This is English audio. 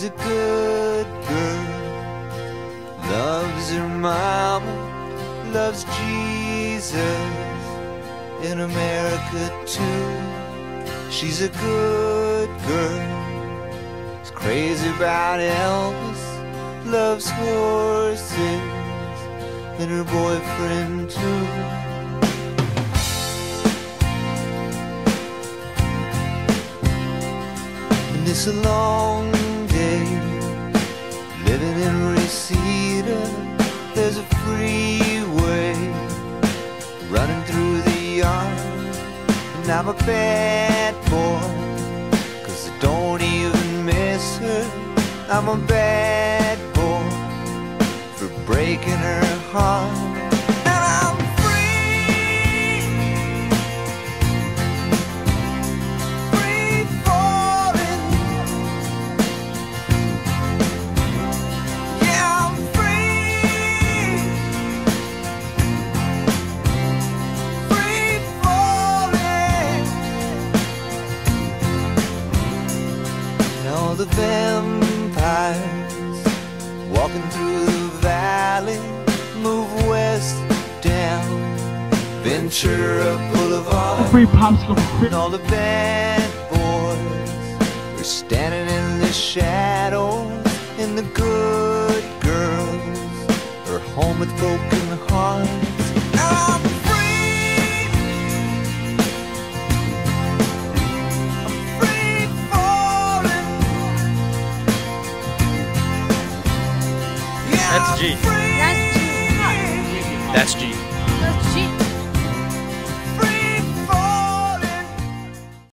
a good girl, loves her mama, loves Jesus, in America too. She's a good girl, is crazy about Elvis, loves horses, and her boyfriend too. And it's a long day living in Reseda. There's a freeway running through the yard, and I'm a bad boy, 'cause I don't even miss her. I'm a bad boy for breaking her heart. And I'm free, free falling. Yeah, I'm free, free falling. And all the vampires walking through the valley move west down Ventura Boulevard. Free popsicle. And all the bad boys are standing in the shadows, and the good girls are home with broken hearts. I'm free, I'm free falling. Yeah, That's G. I'm free. That's G.